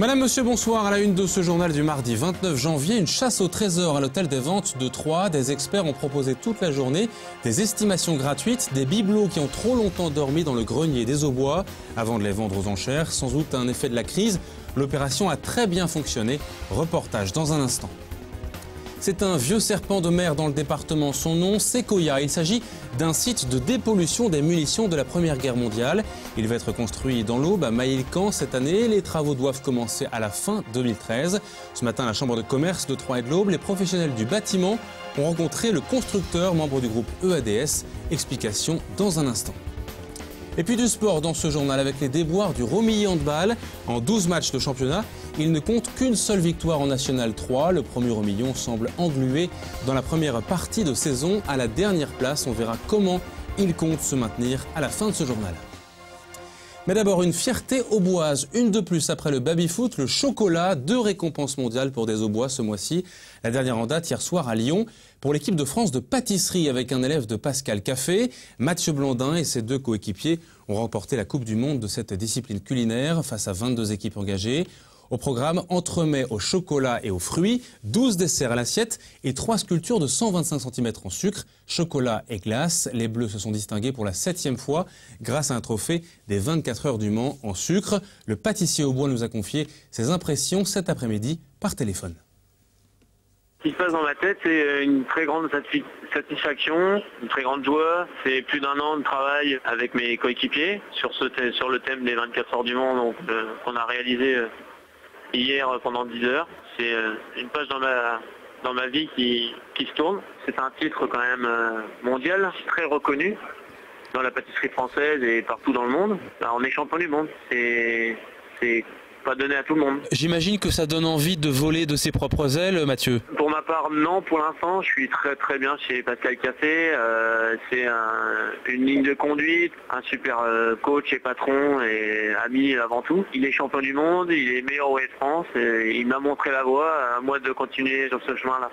Madame, monsieur, bonsoir. À la une de ce journal du mardi 29 janvier, une chasse au trésor à l'hôtel des ventes de Troyes. Des experts ont proposé toute la journée des estimations gratuites, des bibelots qui ont trop longtemps dormi dans le grenier des Aubois avant de les vendre aux enchères. Sans doute un effet de la crise. L'opération a très bien fonctionné. Reportage dans un instant. C'est un vieux serpent de mer dans le département. Son nom, Sequoia. Il s'agit d'un site de dépollution des munitions de la Première Guerre mondiale. Il va être construit dans l'Aube, à Maillecamp, cette année. Les travaux doivent commencer à la fin 2013. Ce matin, à la Chambre de commerce de Troyes et de l'Aube, les professionnels du bâtiment ont rencontré le constructeur, membre du groupe EADS. Explication dans un instant. Et puis du sport dans ce journal avec les déboires du Romilly Handball. En 12 matchs de championnat, il ne compte qu'une seule victoire en National 3. Le premier Romillon semble englué dans la première partie de saison à la dernière place. On verra comment il compte se maintenir à la fin de ce journal. Mais d'abord, une fierté auboise, une de plus après le baby-foot, le chocolat, 2 récompenses mondiales pour des Aubois ce mois-ci. La dernière en date hier soir à Lyon pour l'équipe de France de pâtisserie avec un élève de Pascal Café. Mathieu Blandin et ses 2 coéquipiers ont remporté la Coupe du Monde de cette discipline culinaire face à 22 équipes engagées. Au programme, entremets au chocolat et aux fruits, 12 desserts à l'assiette et 3 sculptures de 125 cm en sucre, chocolat et glace. Les Bleus se sont distingués pour la 7e fois grâce à un trophée des 24 heures du Mans en sucre. Le pâtissier Aubois nous a confié ses impressions cet après-midi par téléphone. Ce qui se passe dans ma tête, c'est une très grande satisfaction, une très grande joie. C'est plus d'1 an de travail avec mes coéquipiers sur le thème des 24 heures du Mans qu'on a réalisé hier pendant 10 heures. C'est une page dans ma vie qui se tourne. C'est un titre quand même mondial, très reconnu dans la pâtisserie française et partout dans le monde. On est champion du monde. C'est pas donné à tout le monde. J'imagine que ça donne envie de voler de ses propres ailes, Mathieu. Pour ma part, non, pour l'instant, je suis très bien chez Pascal Café. C'est une ligne de conduite, un super coach et patron et ami avant tout. Il est champion du monde, il est meilleur Ouest France et il m'a montré la voie, à moi de continuer sur ce chemin-là.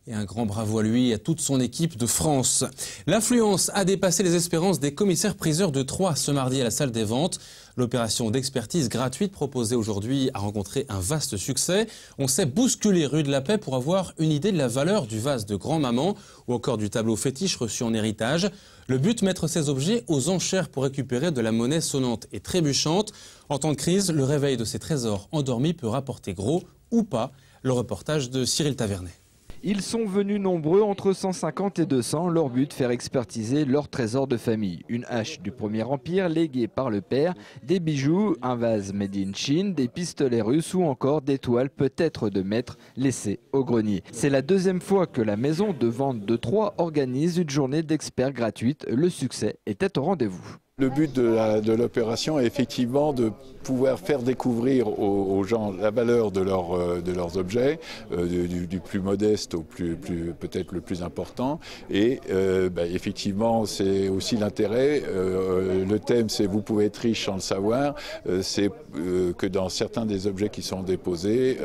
Et un grand bravo à lui et à toute son équipe de France. L'affluence a dépassé les espérances des commissaires-priseurs de Troyes ce mardi à la salle des ventes. L'opération d'expertise gratuite proposée aujourd'hui a rencontré un vaste succès. On s'est bousculé rue de la Paix pour avoir une idée de la valeur du vase de grand-maman ou encore du tableau fétiche reçu en héritage. Le but, mettre ces objets aux enchères pour récupérer de la monnaie sonnante et trébuchante. En temps de crise, le réveil de ces trésors endormis peut rapporter gros ou pas. Le reportage de Cyril Tavernet. Ils sont venus nombreux, entre 150 et 200, leur but faire expertiser leur trésor de famille. Une hache du Premier Empire léguée par le père, des bijoux, un vase made in Chine, des pistolets russes ou encore des toiles peut-être de maître laissées au grenier. C'est la 2e fois que la maison de vente de Troyes organise une journée d'experts gratuite. Le succès était au rendez-vous. Le but de l'opération est effectivement de pouvoir faire découvrir aux gens la valeur de leurs objets, du plus modeste au peut-être le plus important. Et effectivement, c'est aussi l'intérêt. Le thème, c'est « Vous pouvez être riche sans le savoir ». C'est que dans certains des objets qui sont déposés,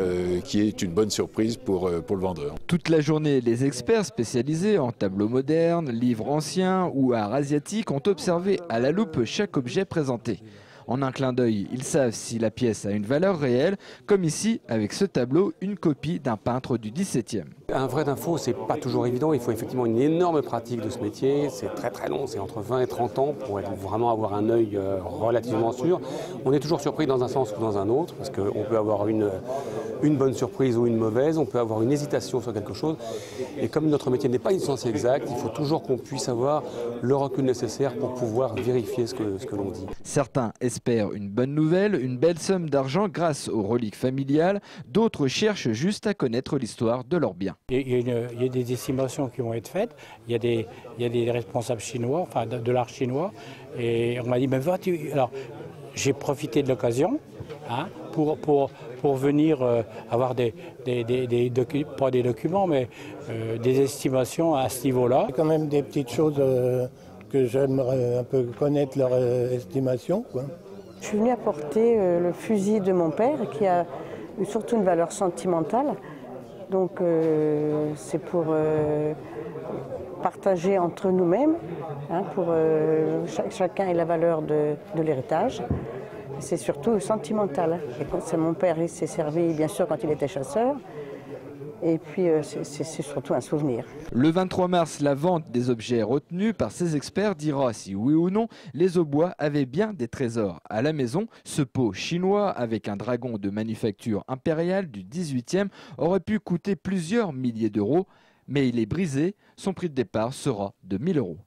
qui est une bonne surprise pour le vendeur. Toute la journée, les experts spécialisés en tableaux modernes, livres anciens ou art asiatique ont observé à la loupe chaque objet présenté. En un clin d'œil, ils savent si la pièce a une valeur réelle, comme ici avec ce tableau, une copie d'un peintre du XVIIe. Un vrai d'info, c'est pas toujours évident. Il faut effectivement une énorme pratique de ce métier. C'est très long, c'est entre 20 et 30 ans pour vraiment avoir un œil relativement sûr. On est toujours surpris dans un sens ou dans un autre, parce qu'on peut avoir une bonne surprise ou une mauvaise, on peut avoir une hésitation sur quelque chose. Et comme notre métier n'est pas une science exacte, il faut toujours qu'on puisse avoir le recul nécessaire pour pouvoir vérifier ce que l'on dit. Certains espèrent une bonne nouvelle, une belle somme d'argent grâce aux reliques familiales. D'autres cherchent juste à connaître l'histoire de leurs biens. Il y a des estimations qui vont être faites, il y a des responsables chinois, enfin de l'art chinois, et on m'a dit, mais vas-tu... Alors, j'ai profité de l'occasion pour venir avoir pas des documents, mais des estimations à ce niveau-là. Il y a quand même des petites choses que j'aimerais un peu connaître leur estimation, quoi. Je suis venue apporter le fusil de mon père qui a surtout une valeur sentimentale. Donc c'est pour partager entre nous-mêmes, pour chacun ait la valeur de l'héritage. C'est surtout sentimental. Et c'est mon père, il s'est servi bien sûr quand il était chasseur. Et puis c'est surtout un souvenir. Le 23 mars, la vente des objets retenus par ces experts dira si oui ou non les Aubois avaient bien des trésors. À la maison, ce pot chinois avec un dragon de manufacture impériale du 18e aurait pu coûter plusieurs milliers d'euros, mais il est brisé. Son prix de départ sera de 1 000 euros.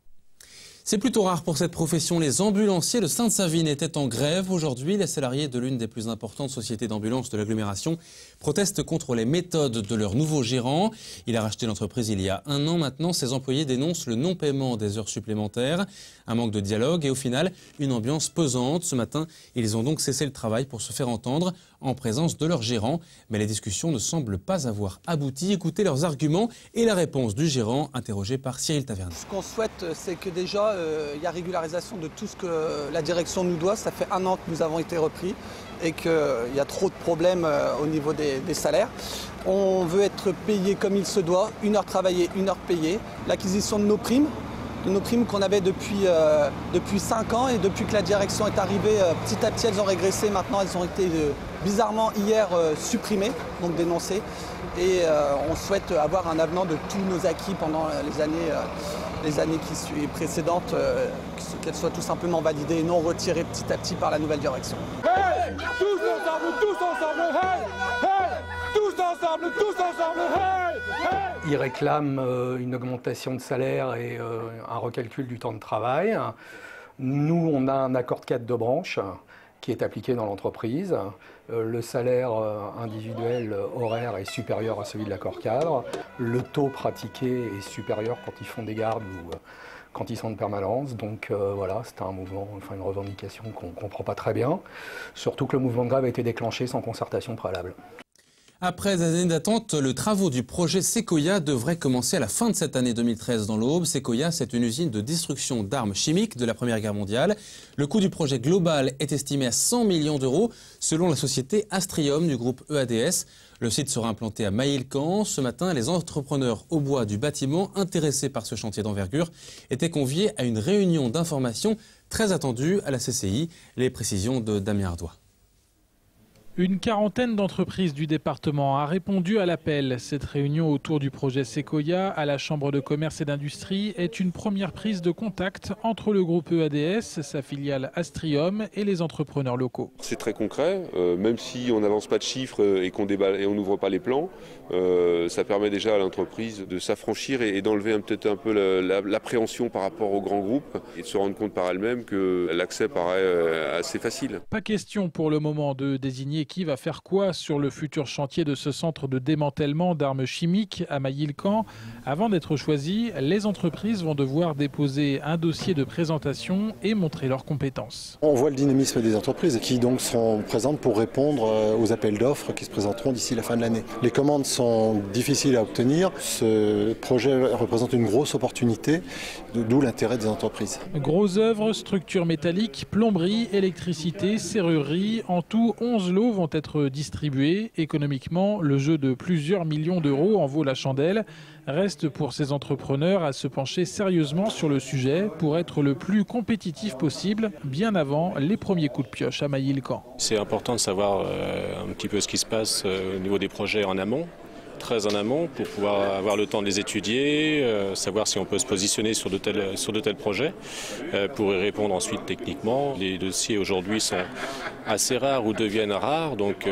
C'est plutôt rare pour cette profession. Les ambulanciers de Sainte-Savine étaient en grève. Aujourd'hui, les salariés de l'une des plus importantes sociétés d'ambulance de l'agglomération protestent contre les méthodes de leur nouveau gérant. Il a racheté l'entreprise il y a 1 an maintenant. Ses employés dénoncent le non-paiement des heures supplémentaires, un manque de dialogue et au final, une ambiance pesante. Ce matin, ils ont donc cessé le travail pour se faire entendre en présence de leur gérant. Mais les discussions ne semblent pas avoir abouti. Écoutez leurs arguments et la réponse du gérant interrogé par Cyril Taverne. Ce qu'on souhaite, c'est que déjà, il y a régularisation de tout ce que la direction nous doit. Ça fait 1 an que nous avons été repris et qu'il y a trop de problèmes au niveau des salaires. On veut être payé comme il se doit, 1 heure travaillée, 1 heure payée. L'acquisition de nos primes qu'on avait depuis 5 ans et depuis que la direction est arrivée, petit à petit elles ont régressé. Maintenant elles ont été bizarrement hier supprimées, donc dénoncées. Et on souhaite avoir un avenant de tous nos acquis pendant les années précédentes, qu'elles soient tout simplement validées et non retirées petit à petit par la nouvelle direction. Hey, tous ensemble, hey, hey, tous ensemble, hey, hey. Ils réclament une augmentation de salaire et un recalcul du temps de travail. Nous, on a un accord de cadre de branche qui est appliqué dans l'entreprise. Le salaire individuel horaire est supérieur à celui de l'accord cadre. Le taux pratiqué est supérieur quand ils font des gardes ou quand ils sont de permanence. Donc voilà, c'est un mouvement, enfin une revendication qu'on ne comprend pas très bien. Surtout que le mouvement de grève a été déclenché sans concertation préalable. Après des années d'attente, les travaux du projet Sequoia devraient commencer à la fin de cette année 2013 dans l'Aube. Sequoia, c'est une usine de destruction d'armes chimiques de la Première Guerre mondiale. Le coût du projet global est estimé à 100 millions d'euros selon la société Astrium du groupe EADS. Le site sera implanté à Mailly-le-Camp. Ce matin, les entrepreneurs au bois du bâtiment intéressés par ce chantier d'envergure étaient conviés à une réunion d'information très attendue à la CCI. Les précisions de Damien Ardois. Une quarantaine d'entreprises du département a répondu à l'appel. Cette réunion autour du projet Sequoia à la Chambre de commerce et d'industrie est une première prise de contact entre le groupe EADS, sa filiale Astrium et les entrepreneurs locaux. C'est très concret, même si on n'avance pas de chiffres et qu'on n'ouvre pas les plans, ça permet déjà à l'entreprise de s'affranchir et d'enlever peut-être un peu l'appréhension par rapport aux grands groupes et de se rendre compte par elle-même que l'accès paraît assez facile. Pas question pour le moment de désigner qui va faire quoi sur le futur chantier de ce centre de démantèlement d'armes chimiques à Mailly-le-Camp. Avant d'être choisies, les entreprises vont devoir déposer un dossier de présentation et montrer leurs compétences. On voit le dynamisme des entreprises qui donc seront présentes pour répondre aux appels d'offres qui se présenteront d'ici la fin de l'année. Les commandes sont difficiles à obtenir. Ce projet représente une grosse opportunité, d'où l'intérêt des entreprises. Gros œuvres, structures métalliques, plomberie, électricité, serrurerie, en tout 11 lots vont être distribués. Économiquement, le jeu de plusieurs millions d'euros en vaut la chandelle. Reste pour ces entrepreneurs à se pencher sérieusement sur le sujet pour être le plus compétitif possible, bien avant les premiers coups de pioche à Mailly-le-Camp. C'est important de savoir un petit peu ce qui se passe au niveau des projets en amont. Très en amont pour pouvoir avoir le temps de les étudier, savoir si on peut se positionner sur de tels projets pour y répondre ensuite techniquement. Les dossiers aujourd'hui sont assez rares ou deviennent rares, donc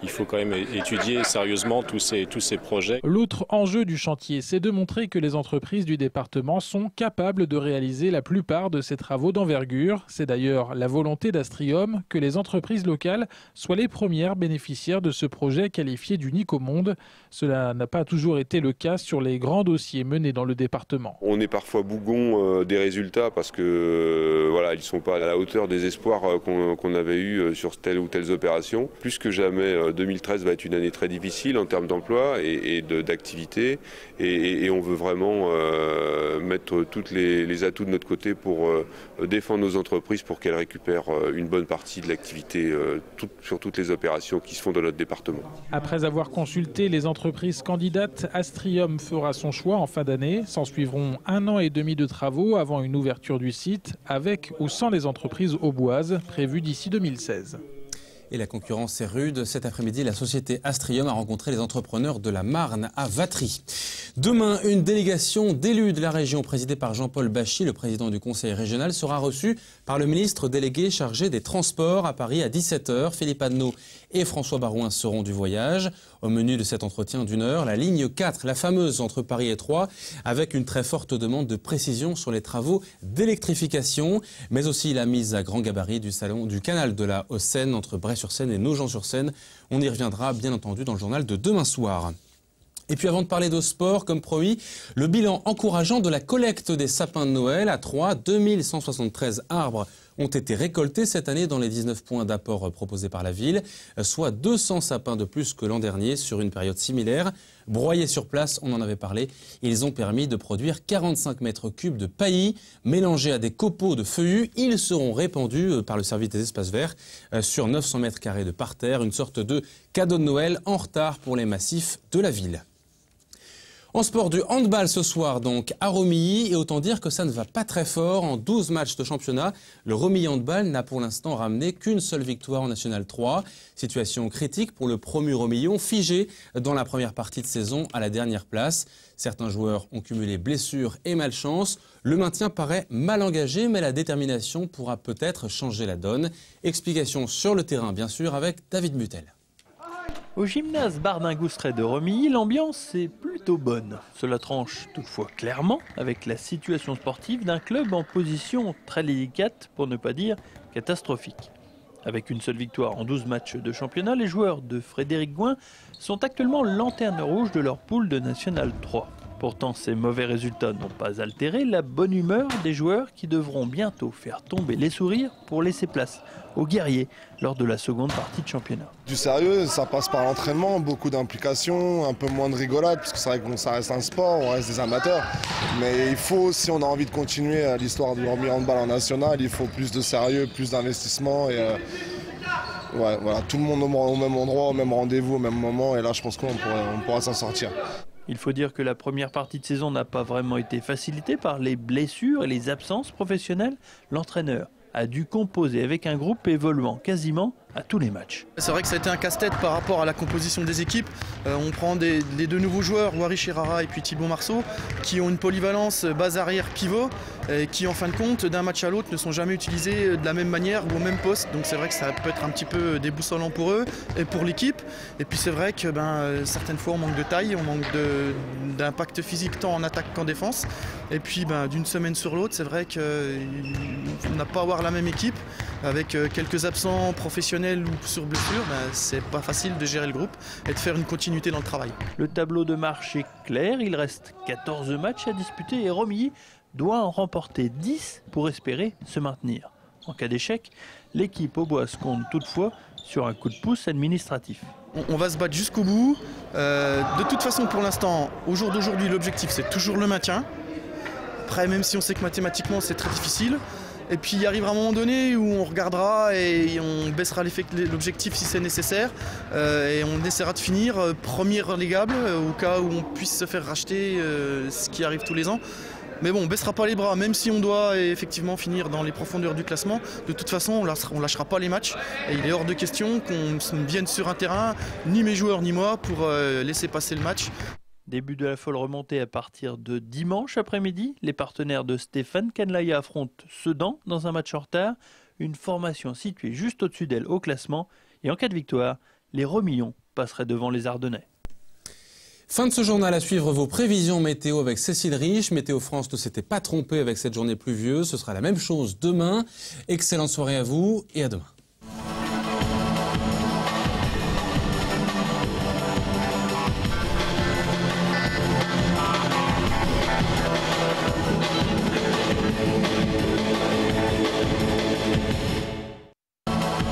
il faut quand même étudier sérieusement tous ces projets. L'autre enjeu du chantier, c'est de montrer que les entreprises du département sont capables de réaliser la plupart de ces travaux d'envergure. C'est d'ailleurs la volonté d'Astrium que les entreprises locales soient les premières bénéficiaires de ce projet qualifié d'unique au monde. Cela n'a pas toujours été le cas sur les grands dossiers menés dans le département. On est parfois bougon des résultats parce que voilà, ils ne sont pas à la hauteur des espoirs qu'on avait eus sur telle ou telle opération. Plus que jamais, 2013 va être une année très difficile en termes d'emploi et d'activité. Et on veut vraiment mettre tous les atouts de notre côté pour défendre nos entreprises pour qu'elles récupèrent une bonne partie de l'activité sur toutes les opérations qui se font dans notre département. Après avoir consulté les les entreprises candidates, Astrium fera son choix en fin d'année. S'en suivront 1 an et demi de travaux avant une ouverture du site, avec ou sans les entreprises auboises, prévues d'ici 2016. Et la concurrence est rude. Cet après-midi, la société Astrium a rencontré les entrepreneurs de la Marne à Vatry. Demain, une délégation d'élus de la région présidée par Jean-Paul Bachy, le président du conseil régional, sera reçue par le ministre délégué chargé des Transports à Paris à 17 h. Philippe Adnaud et François Barouin seront du voyage. Au menu de cet entretien d'1 heure, la ligne 4, la fameuse entre Paris et Troyes, avec une très forte demande de précision sur les travaux d'électrification, mais aussi la mise à grand gabarit du salon du canal de la Haute-Seine entre Bray-sur-Seine et Nogent-sur-Seine. On y reviendra bien entendu dans le journal de demain soir. Et puis avant de parler de sport, comme promis, le bilan encourageant de la collecte des sapins de Noël à Troyes. 2173 arbres ont été récoltés cette année dans les 19 points d'apport proposés par la ville, soit 200 sapins de plus que l'an dernier sur une période similaire. Broyés sur place, on en avait parlé, ils ont permis de produire 45 mètres cubes de paillis mélangés à des copeaux de feuillus. Ils seront répandus par le service des espaces verts sur 900 mètres carrés de parterre, une sorte de cadeau de Noël en retard pour les massifs de la ville. En sport, du handball ce soir donc à Romilly, et autant dire que ça ne va pas très fort. En 12 matchs de championnat, le Romilly Handball n'a pour l'instant ramené qu'une seule victoire en National 3. Situation critique pour le promu Romillon, figé dans la première partie de saison à la dernière place. Certains joueurs ont cumulé blessures et malchance. Le maintien paraît mal engagé, mais la détermination pourra peut-être changer la donne. Explication sur le terrain bien sûr avec David Mutel. Au gymnase Bardin-Goustret de Romilly, l'ambiance est plutôt bonne. Cela tranche toutefois clairement avec la situation sportive d'un club en position très délicate, pour ne pas dire catastrophique. Avec une seule victoire en 12 matchs de championnat, les joueurs de Frédéric Gouin sont actuellement lanterne rouge de leur poule de National 3. Pourtant, ces mauvais résultats n'ont pas altéré la bonne humeur des joueurs qui devront bientôt faire tomber les sourires pour laisser place aux guerriers lors de la seconde partie de championnat. Du sérieux, ça passe par l'entraînement, beaucoup d'implication, un peu moins de rigolade, parce que c'est vrai que ça reste un sport, on reste des amateurs. Mais il faut, si on a envie de continuer l'histoire du Romilly Handball en national, il faut plus de sérieux, plus d'investissement et ouais, voilà, tout le monde au même endroit, au même rendez-vous, au même moment, et là je pense qu'on pourra s'en sortir. Il faut dire que la première partie de saison n'a pas vraiment été facilitée par les blessures et les absences professionnelles. L'entraîneur a dû composer avec un groupe évoluant quasiment à tous les matchs. C'est vrai que ça a été un casse-tête par rapport à la composition des équipes. On prend les deux nouveaux joueurs, Wari Chirara et puis Thibaut Marceau, qui ont une polyvalence base arrière pivot, qui en fin de compte, d'un match à l'autre, ne sont jamais utilisés de la même manière ou au même poste. Donc c'est vrai que ça peut être un petit peu déboussolant pour eux et pour l'équipe. Et puis c'est vrai que certaines fois on manque de taille, on manque d'impact physique tant en attaque qu'en défense. Et puis d'une semaine sur l'autre, c'est vrai qu'on n'a pas à avoir la même équipe. Avec quelques absents professionnels ou sur blessure, c'est pas facile de gérer le groupe et de faire une continuité dans le travail. Le tableau de marche est clair, il reste 14 matchs à disputer et Romilly doit en remporter 10 pour espérer se maintenir. En cas d'échec, l'équipe auboise compte toutefois sur un coup de pouce administratif. On va se battre jusqu'au bout. De toute façon, pour l'instant, au jour d'aujourd'hui, l'objectif c'est toujours le maintien. Après, même si on sait que mathématiquement c'est très difficile, et puis il arrivera un moment donné où on regardera et on baissera l'objectif si c'est nécessaire et on essaiera de finir premier relégable au cas où on puisse se faire racheter, ce qui arrive tous les ans. Mais bon, on ne baissera pas les bras, même si on doit effectivement finir dans les profondeurs du classement. De toute façon, on ne lâchera pas les matchs. Et il est hors de question qu'on vienne sur un terrain, ni mes joueurs ni moi, pour laisser passer le match. Début de la folle remontée à partir de dimanche après-midi. Les partenaires de Stéphane Kenlaya affrontent Sedan dans un match en retard. Une formation située juste au-dessus d'elle au classement. Et en cas de victoire, les Romillons passeraient devant les Ardennais. Fin de ce journal, à suivre vos prévisions météo avec Cécile Rich. Météo France ne s'était pas trompé avec cette journée pluvieuse. Ce sera la même chose demain. Excellente soirée à vous et à demain.